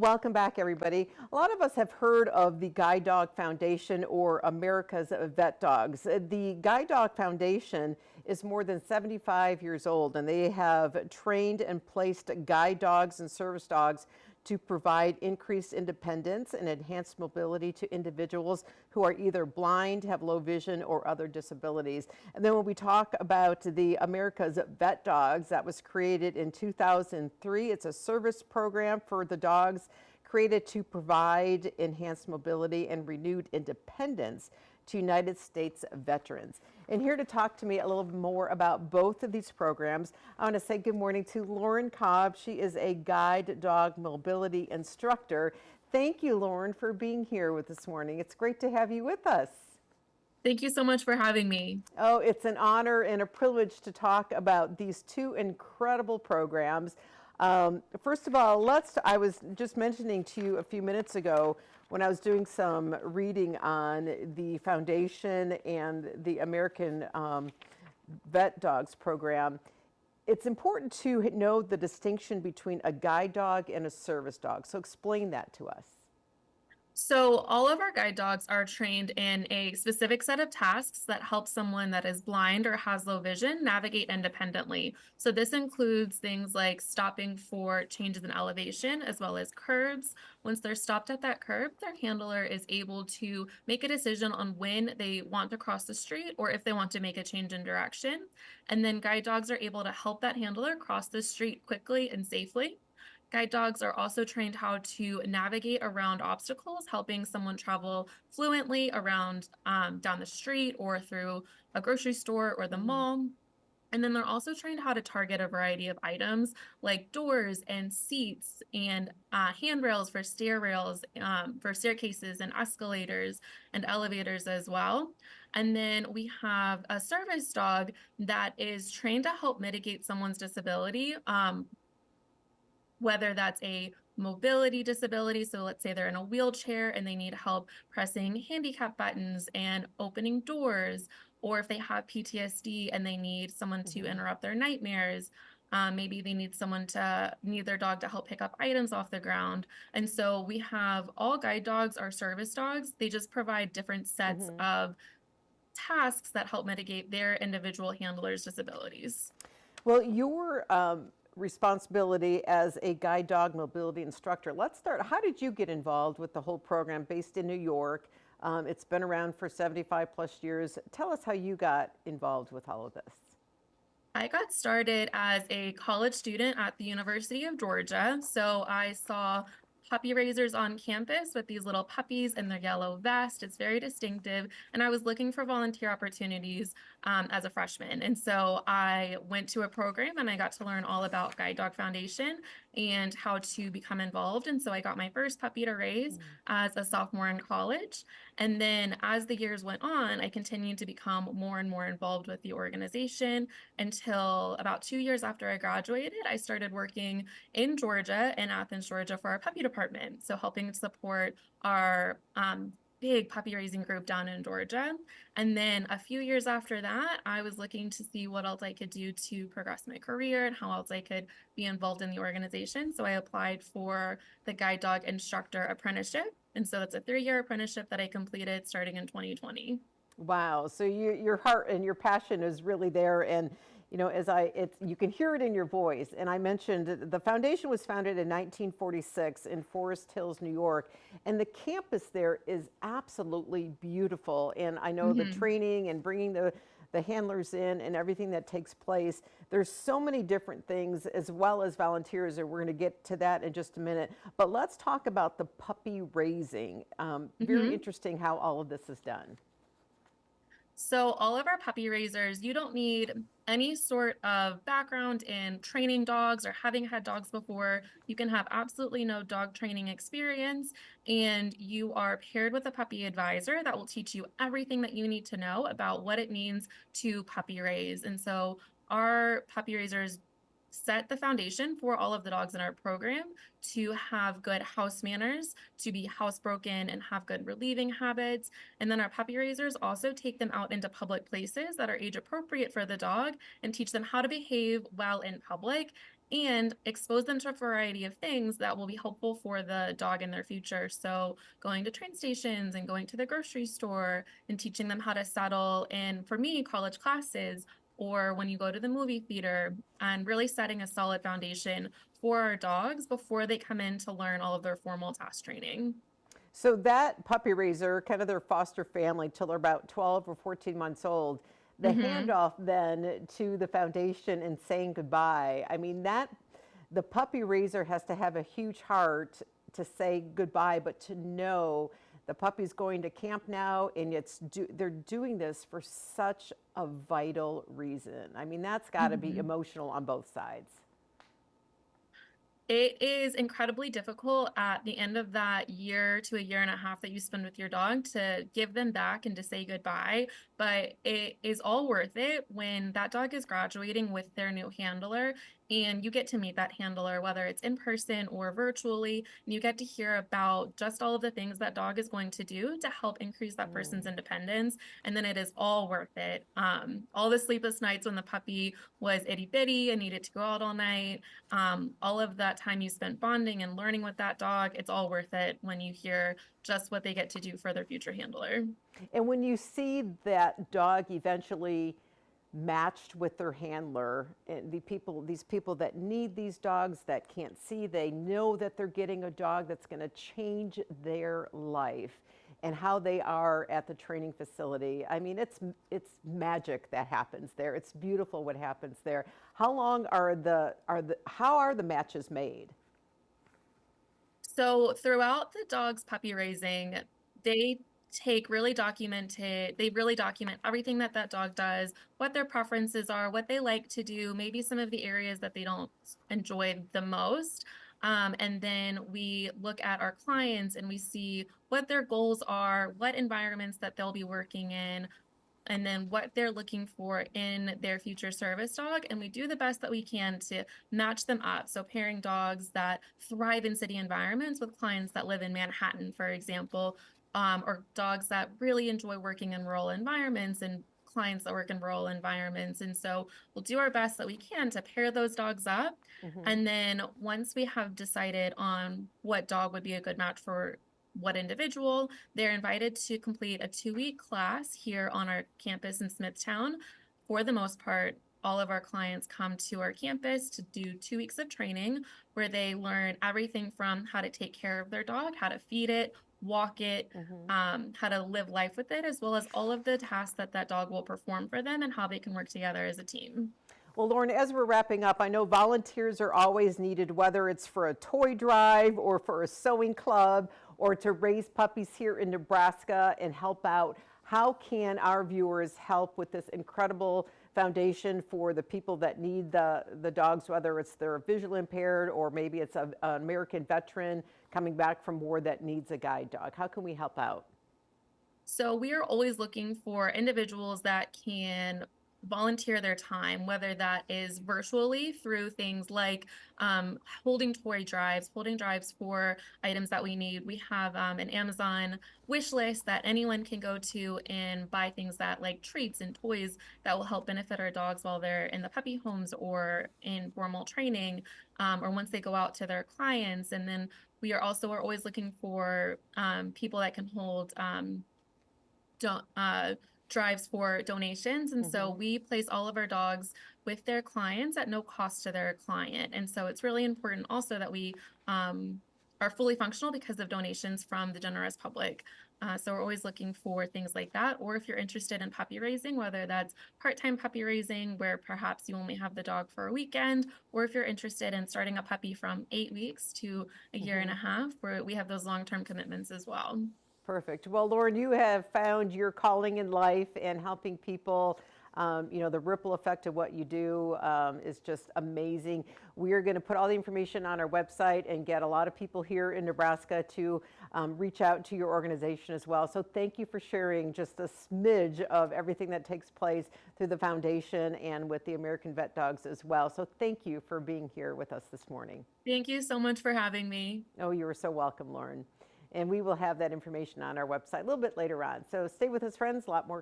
Welcome back, everybody. A lot of us have heard of the Guide Dog Foundation or America's Vet Dogs. The Guide Dog Foundation is more than 75 years old, and they have trained and placed guide dogs and service dogs to provide increased independence and enhanced mobility to individuals who are either blind, have low vision, or other disabilities. And then when we talk about the America's Vet Dogs, that was created in 2003. It's a service program for the dogs created to provide enhanced mobility and renewed independence to United States veterans. And here to talk to me a little more about both of these programs, I want to say good morning to Lauren Cobb. She is a guide dog mobility instructor. Thank you, Lauren, for being here with this morning. It's great to have you with us. Thank you so much for having me. Oh, it's an honor and a privilege to talk about these two incredible programs. First of all, I was just mentioning to you a few minutes ago when I was doing some reading on the foundation and the American Vet Dogs program. It's important to know the distinction between a guide dog and a service dog. So explain that to us. So all of our guide dogs are trained in a specific set of tasks that help someone that is blind or has low vision navigate independently. So this includes things like stopping for changes in elevation as well as curbs. Once they're stopped at that curb, their handler is able to make a decision on when they want to cross the street or if they want to make a change in direction. And then guide dogs are able to help that handler cross the street quickly and safely. Guide dogs are also trained how to navigate around obstacles, helping someone travel fluently around down the street or through a grocery store or the mall. And then they're also trained how to target a variety of items like doors and seats and handrails for stair rails, for staircases and escalators and elevators as well. And then we have a service dog that is trained to help mitigate someone's disability, whether that's a mobility disability. So let's say they're in a wheelchair and they need help pressing handicap buttons and opening doors, or if they have PTSD and they need someone to interrupt their nightmares. Maybe they need their dog to help pick up items off the ground. And so we have all guide dogs are service dogs. They just provide different sets of tasks that help mitigate their individual handlers' disabilities. Well, your responsibility as a guide dog mobility instructor. Let's start. How did you get involved with the whole program based in New York? It's been around for 75 plus years. Tell us how you got involved with all of this. I got started as a college student at the University of Georgia. So I saw puppy raisers on campus with these little puppies in their yellow vest. It's very distinctive. And I was looking for volunteer opportunities as a freshman. And so I went to a program and I got to learn all about Guide Dog Foundation and how to become involved. And so I got my first puppy to raise as a sophomore in college. And then as the years went on, I continued to become more and more involved with the organization until about 2 years after I graduated, I started working in Georgia, in Athens, Georgia, for our puppy department. So helping to support our big puppy raising group down in Georgia. And then a few years after that, I was looking to see what else I could do to progress my career and how else I could be involved in the organization. So I applied for the guide dog instructor apprenticeship. And so it's a 3-year apprenticeship that I completed starting in 2020. Wow. So your heart and your passion is really there. And you know, you can hear it in your voice. And I mentioned the foundation was founded in 1946 in Forest Hills, New York. And the campus there is absolutely beautiful. And I know the training and bringing the handlers in and everything that takes place. There's so many different things as well as volunteers, and we're going to get to that in just a minute. But let's talk about the puppy raising. Very interesting how all of this is done. So all of our puppy raisers, you don't need any sort of background in training dogs or having had dogs before. You can have absolutely no dog training experience, and you are paired with a puppy advisor that will teach you everything that you need to know about what it means to puppy raise. And so our puppy raisers set the foundation for all of the dogs in our program to have good house manners, to be housebroken and have good relieving habits. And then our puppy raisers also take them out into public places that are age appropriate for the dog and teach them how to behave while in public and expose them to a variety of things that will be helpful for the dog in their future. So going to train stations and going to the grocery store and teaching them how to settle in, for me, college classes, or when you go to the movie theater, and really setting a solid foundation for our dogs before they come in to learn all of their formal task training. So that puppy raiser, kind of their foster family till they're about 12 or 14 months old, the Hmm. handoff then to the foundation and saying goodbye. I mean, that the puppy raiser has to have a huge heart to say goodbye, but to know the puppy's going to camp now and they're doing this for such a vital reason. I mean, that's got to be Hmm. emotional on both sides. It is incredibly difficult at the end of that year to a year and a half that you spend with your dog to give them back and to say goodbye. But it is all worth it when that dog is graduating with their new handler and you get to meet that handler, whether it's in person or virtually, and you get to hear about just all of the things that dog is going to do to help increase that person's Mm. independence. And then it is all worth it. All the sleepless nights when the puppy was itty bitty and needed to go out all night, all of that time you spent bonding and learning with that dog, it's all worth it when you hear just what they get to do for their future handler. And when you see that dog eventually matched with their handler, and these people that need these dogs that can't see, they know that they're getting a dog that's going to change their life and how they are at the training facility. I mean, it's magic that happens there. It's beautiful what happens there. How long how are the matches made? So throughout the dog's puppy raising, they they really document everything that that dog does, what their preferences are, what they like to do, maybe some of the areas that they don't enjoy the most. And then we look at our clients and we see what their goals are, what environments that they'll be working in, and then what they're looking for in their future service dog. And we do the best that we can to match them up. So, pairing dogs that thrive in city environments with clients that live in Manhattan, for example, or dogs that really enjoy working in rural environments and clients that work in rural environments. And so, we'll do our best that we can to pair those dogs up. Hmm. And then, once we have decided on what dog would be a good match for what individual, they're invited to complete a 2-week class here on our campus in Smithtown. For the most part, all of our clients come to our campus to do 2 weeks of training where they learn everything from how to take care of their dog, how to feed it, walk it, Hmm. how to live life with it, as well as all of the tasks that that dog will perform for them and how they can work together as a team. Well, Lauren, as we're wrapping up, I know volunteers are always needed, whether it's for a toy drive or for a sewing club or to raise puppies here in Nebraska and help out. How can our viewers help with this incredible foundation for the people that need the dogs, whether it's they're visually impaired or maybe it's an American veteran coming back from war that needs a guide dog? How can we help out? So we are always looking for individuals that can volunteer their time, whether that is virtually through things like holding drives for items that we need. We have an Amazon wish list that anyone can go to and buy things that like treats and toys that will help benefit our dogs while they're in the puppy homes or in formal training, or once they go out to their clients. And then are always looking for people that can hold don't drives for donations. And so Hmm. we place all of our dogs with their clients at no cost to their client. And so it's really important also that we are fully functional because of donations from the generous public. So we're always looking for things like that. Or if you're interested in puppy raising, whether that's part-time puppy raising, where perhaps you only have the dog for a weekend, or if you're interested in starting a puppy from 8 weeks to a year and Hmm. a half, where we have those long-term commitments as well. Perfect. Well, Lauren, you have found your calling in life and helping people. The ripple effect of what you do is just amazing. We are going to put all the information on our website and get a lot of people here in Nebraska to reach out to your organization as well. So thank you for sharing just a smidge of everything that takes place through the foundation and with the American Vet Dogs as well. So thank you for being here with us this morning. Thank you so much for having me. Oh, you are so welcome, Lauren. And we will have that information on our website a little bit later on. So stay with us, friends. A lot more